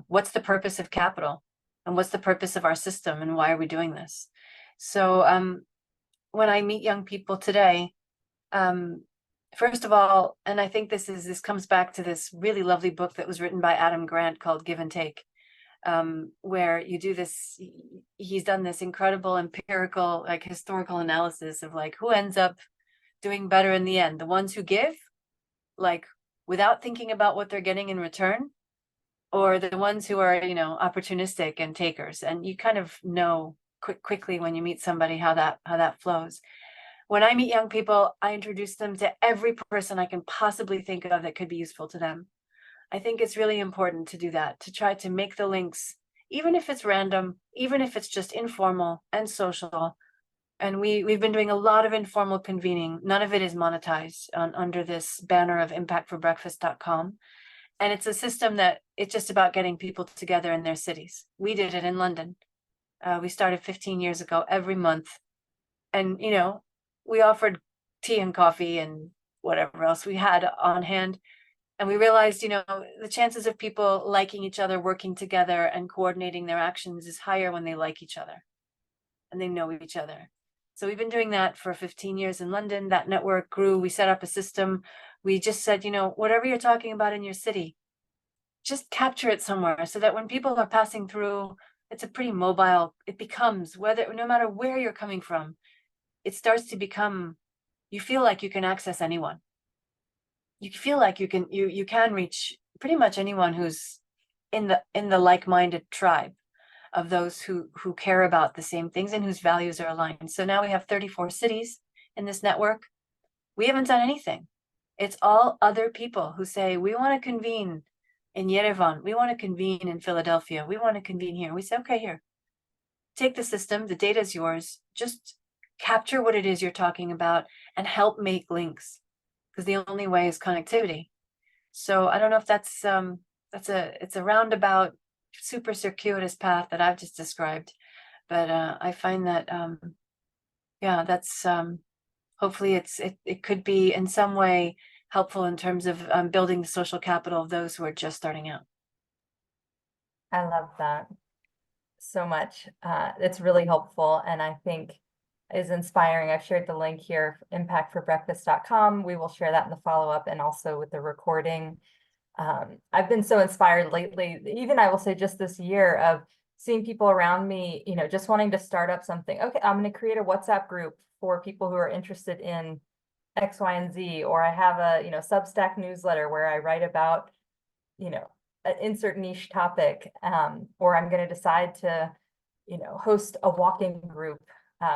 what's the purpose of capital, and what's the purpose of our system, and why are we doing this? So when I meet young people today, first of all, and I think this comes back to this really lovely book that was written by Adam Grant called Give and Take, where you do this, he's done this incredible empirical, like historical analysis of like who ends up doing better in the end, the ones who give, like without thinking about what they're getting in return, or the ones who are, opportunistic and takers. And you kind of know quickly when you meet somebody how that flows. When I meet young people, I introduce them to every person I can possibly think of that could be useful to them. I think it's really important to do that, to try to make the links, even if it's random, even if it's just informal and social. And we've been doing a lot of informal convening. None of it is monetized under this banner of impactforbreakfast.com. And it's a system that it's just about getting people together in their cities. We did it in London. We started 15 years ago every month. And, we offered tea and coffee and whatever else we had on hand. And we realized, the chances of people liking each other, working together, and coordinating their actions is higher when they like each other and they know each other. So we've been doing that for 15 years in London. That network grew. We set up a system. We just said, whatever you're talking about in your city, just capture it somewhere so that when people are passing through, it's a pretty mobile, it becomes, no matter where you're coming from, it starts to become you feel like you can access anyone. You feel like you can reach pretty much anyone who's in the like-minded tribe of those who care about the same things and whose values are aligned. So now we have 34 cities in this network. We haven't done anything. It's all other people who say, we want to convene in Yerevan, we want to convene in Philadelphia, we want to convene here. We say, okay, here, take the system, the data is yours, just capture what it is you're talking about and help make links, because the only way is connectivity. So I don't know if that's it's a roundabout, super circuitous path that I've just described, but I find that yeah, that's hopefully it could be in some way helpful in terms of building the social capital of those who are just starting out. I love that so much. It's really helpful, and I think is inspiring. I've shared the link here, impactforbreakfast.com. We will share that in the follow-up and also with the recording. I've been so inspired lately, even I will say just this year, of seeing people around me, you know, just wanting to start up something. Okay, I'm going to create a WhatsApp group for people who are interested in X, Y, and Z, or I have a, you know, Substack newsletter where I write about, you know, an insert niche topic, or I'm going to decide to, you know, host a walking group.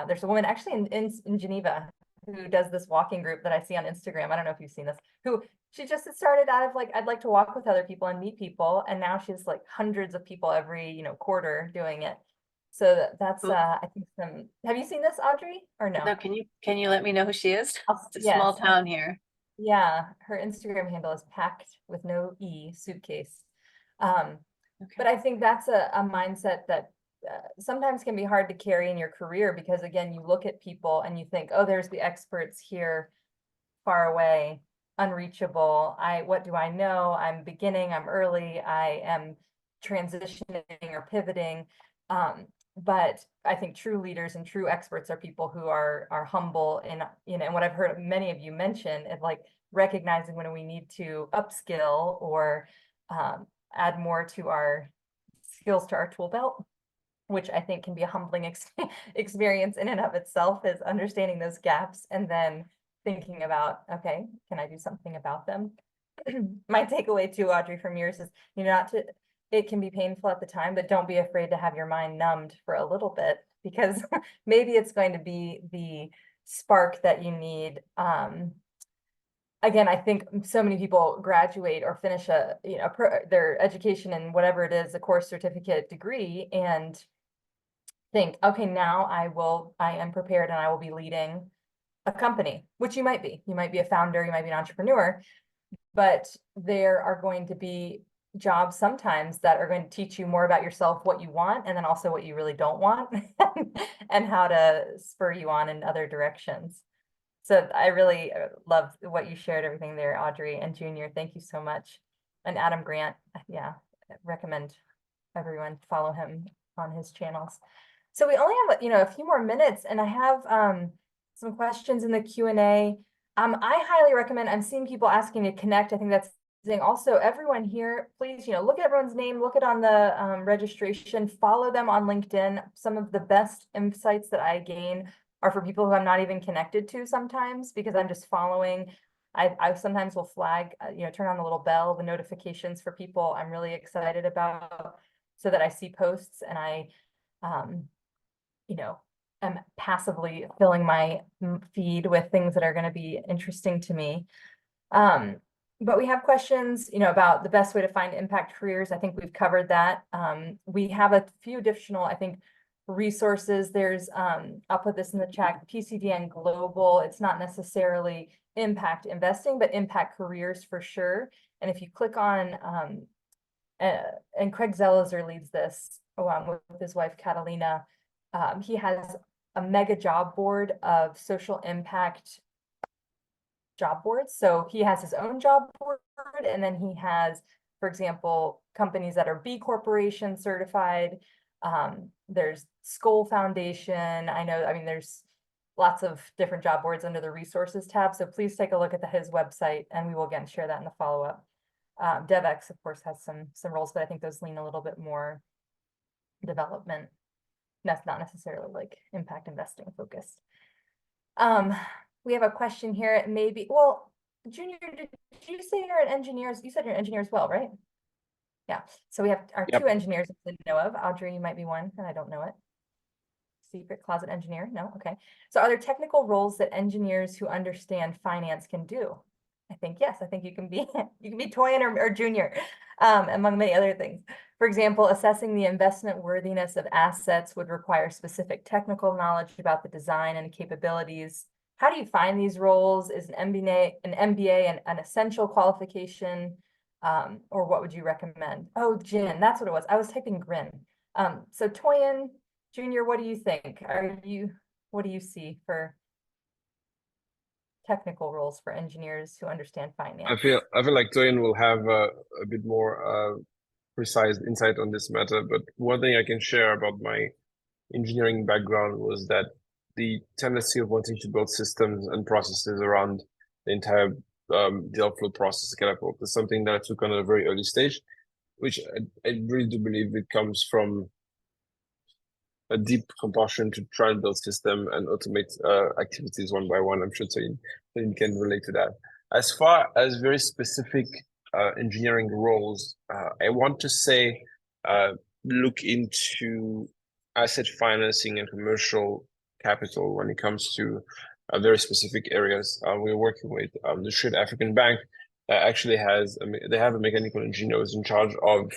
There's a woman actually in Geneva who does this walking group that I see on Instagram. I don't know if you've seen this, who she just started out of like, I'd like to walk with other people and meet people. And now she's like hundreds of people every, you know, quarter doing it. So that's, Cool. I think have you seen this, Audrey, or no? No, can you let me know who she is? It's a Yes. small town here. Yeah, her Instagram handle is packed with no E, suitcase. Okay. But I think that's a mindset that sometimes can be hard to carry in your career, because again, you look at people and you think, oh, there's the experts here far away, unreachable. What do I know? I'm beginning, I'm early, I am transitioning or pivoting. But I think true leaders and true experts are people who are humble, and you know, and what I've heard many of you mention is like recognizing when we need to upskill or add more to our skills to our tool belt, which I think can be a humbling experience in and of itself, is understanding those gaps and then thinking about, okay, can I do something about them? My takeaway too, Audrey, from yours is, you know, it can be painful at the time, but don't be afraid to have your mind numbed for a little bit, because maybe it's going to be the spark that you need. Again, I think so many people graduate or finish their education in whatever it is, a course, certificate, degree, and think, okay, now I am prepared and I will be leading a company, which you might be. You might be a founder, you might be an entrepreneur, but there are going to be jobs sometimes that are going to teach you more about yourself, what you want, and then also what you really don't want, and how to spur you on in other directions. So I really love what you shared, everything there, Audrey, and Junior. Thank you so much. And Adam Grant, yeah, recommend everyone follow him on his channels. So we only have, you know, a few more minutes, and I have some questions in the Q&A. I highly recommend, I'm seeing people asking to connect. I think that's thing. Also, everyone here, please, you know, look at everyone's name, look it on the registration, follow them on LinkedIn. Some of the best insights that I gain are for people who I'm not even connected to sometimes, because I'm just following. I sometimes will flag, you know, turn on the little bell, the notifications for people I'm really excited about, so that I see posts and I, you know, am passively filling my feed with things that are going to be interesting to me. But we have questions, you know, about the best way to find impact careers. I think we've covered that. We have a few additional, I think, resources. There's, I'll put this in the chat, PCDN Global. It's not necessarily impact investing, but impact careers for sure. And if you click on, and Craig Zelizer leads this along with his wife, Catalina. He has a mega job board of social impact job boards. So he has his own job board, and then he has, for example, companies that are B Corporation certified. There's Skoll Foundation. I mean, there's lots of different job boards under the resources tab. So please take a look at his website, and we will again share that in the follow-up. DevX, of course, has some roles, but I think those lean a little bit more development. That's not necessarily like impact investing focused. we have a question here. It may be, well, Junior, did you say you're an engineer? You said you're an engineer as well, right? Yeah, so we have our Yep. two engineers that we know of. Audrey, you might be one, and I don't know it. Secret closet engineer? No, okay. So are there technical roles that engineers who understand finance can do? I think yes. I think you can be you can be Toyin or Junior, among many other things. For example, assessing the investment worthiness of assets would require specific technical knowledge about the design and capabilities. How do you find these roles? Is an MBA an essential qualification? Or what would you recommend? Oh, Jin, that's what it was. I was typing Grin. So Toyin, Junior, what do you think? What do you see for technical roles for engineers who understand finance? I feel like Toyin will have a bit more precise insight on this matter, but one thing I can share about my engineering background was that the tendency of wanting to build systems and processes around the entire deal flow process at Catapult is something that I took on at a very early stage, which I really do believe it comes from a deep compulsion to try and build system and automate activities one by one. I'm sure Toyin can relate to that. As far as very specific engineering roles, I want to say look into asset financing and commercial capital when it comes to very specific areas. We're working with the Sud African Bank that actually they have a mechanical engineer who's in charge of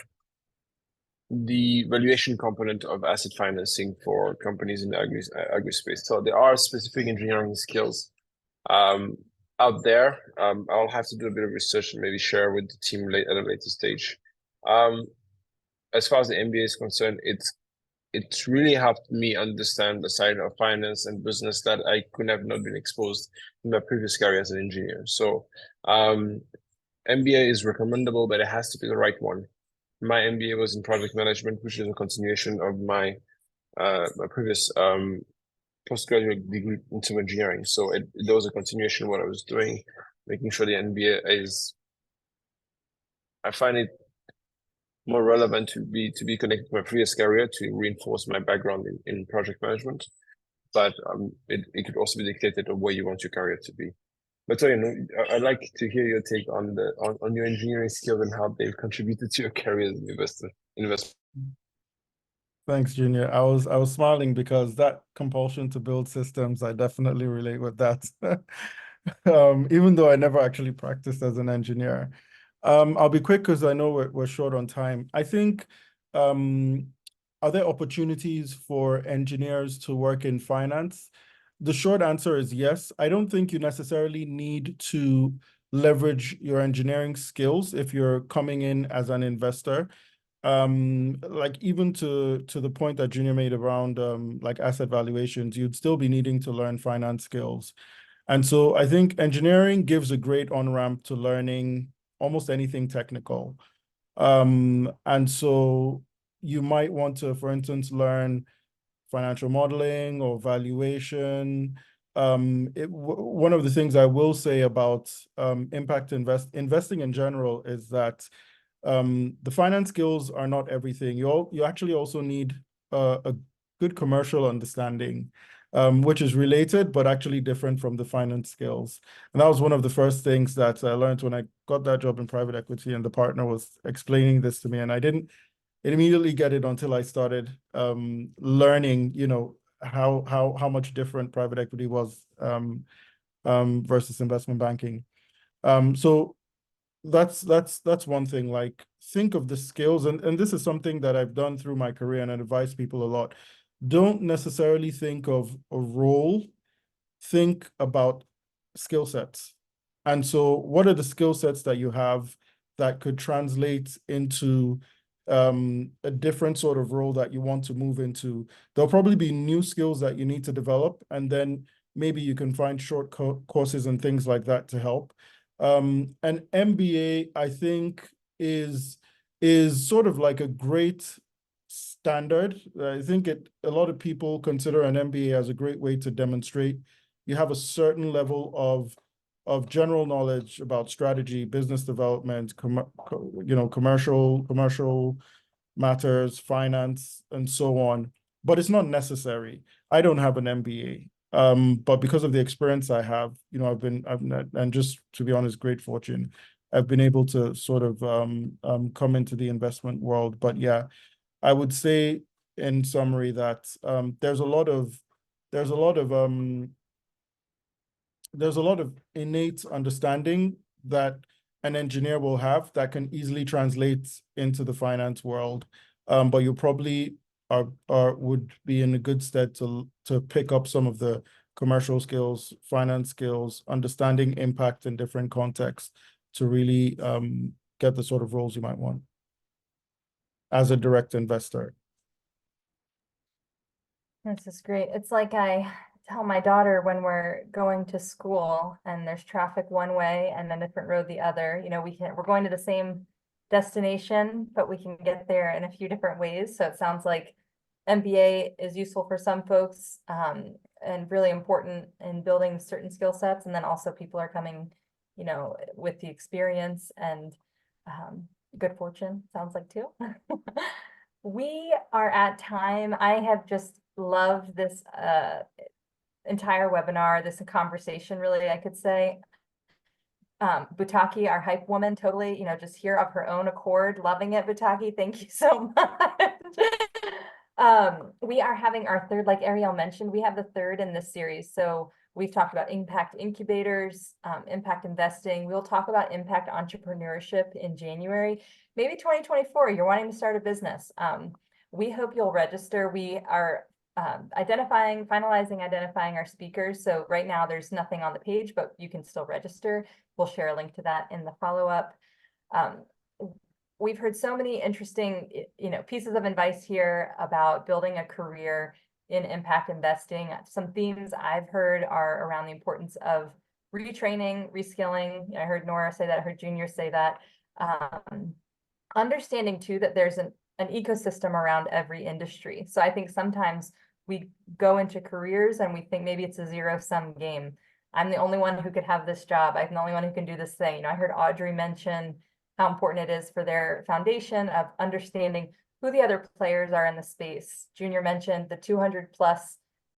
the valuation component of asset financing for companies in the agri space. So there are specific engineering skills out there. I'll have to do a bit of research and maybe share with the team at a later stage. As far as the MBA is concerned, it's really helped me understand the side of finance and business that I could have not been exposed in my previous career as an engineer. So MBA is recommendable, but it has to be the right one. My MBA was in project management, which is a continuation of my previous postgraduate degree in civil engineering. So there was a continuation of what I was doing, making sure the MBA is. I find it more relevant to be connected to my previous career to reinforce my background in project management, but it could also be dictated of where you want your career to be. But I'd like to hear your take on your engineering skills and how they've contributed to your career as an investor. Thanks, Junior. I was smiling because that compulsion to build systems, I definitely relate with that. Even though I never actually practiced as an engineer. I'll be quick because I know we're short on time. I think, are there opportunities for engineers to work in finance? The short answer is yes. I don't think you necessarily need to leverage your engineering skills if you're coming in as an investor. Like even to the point that Junior made around like asset valuations, you'd still be needing to learn finance skills. And so I think engineering gives a great on-ramp to learning almost anything technical. And so you might want to, for instance, learn financial modeling or valuation. One of the things I will say about impact investing in general is that the finance skills are not everything. You actually also need a good commercial understanding, which is related, but actually different from the finance skills. And that was one of the first things that I learned when I got that job in private equity, and the partner was explaining this to me, and I didn't immediately get it until I started learning, how much different private equity was versus investment banking. So that's one thing. Like, think of the skills, and this is something that I've done through my career and I advise people a lot. Don't necessarily think of a role, think about skill sets. And so what are the skill sets that you have that could translate into a different sort of role that you want to move into? There'll probably be new skills that you need to develop, and then maybe you can find short courses and things like that to help. An MBA, I think, is sort of like a great standard. I think a lot of people consider an MBA as a great way to demonstrate you have a certain level of general knowledge about strategy, business development, commercial matters, finance, and so on. But it's not necessary. I don't have an MBA. But because of the experience I have, you know, and just to be honest, great fortune, I've been able to sort of come into the investment world. But yeah, I would say in summary that there's a lot of innate understanding that an engineer will have that can easily translate into the finance world. But you probably would be in a good stead to pick up some of the commercial skills, finance skills, understanding impact in different contexts to really get the sort of roles you might want as a direct investor. This is great. It's like I tell my daughter when we're going to school and there's traffic one way and a different road the other, you know, we're going to the same destination, but we can get there in a few different ways. So it sounds like MBA is useful for some folks and really important in building certain skill sets. And then also people are coming, you know, with the experience and good fortune, sounds like too. We are at time. I have just loved this entire webinar, this conversation, really, I could say. Butaki, our hype woman, totally, you know, just here of her own accord, loving it, Butaki. Thank you so much. We are having our third, like Ariel mentioned, we have the third in this series. So we've talked about impact incubators, impact investing. We'll talk about impact entrepreneurship in January, maybe 2024, you're wanting to start a business. We hope you'll register. We are finalizing identifying our speakers. So right now there's nothing on the page, but you can still register. We'll share a link to that in the follow-up. We've heard so many interesting, you know, pieces of advice here about building a career in impact investing. Some themes I've heard are around the importance of retraining, reskilling. I heard Nora say that, I heard Junior say that. Understanding too that there's an ecosystem around every industry. So I think sometimes we go into careers and we think maybe it's a zero-sum game. I'm the only one who could have this job. I'm the only one who can do this thing. You know, I heard Audrey mention how important it is for their foundation of understanding who the other players are in the space. Junior mentioned the 200 plus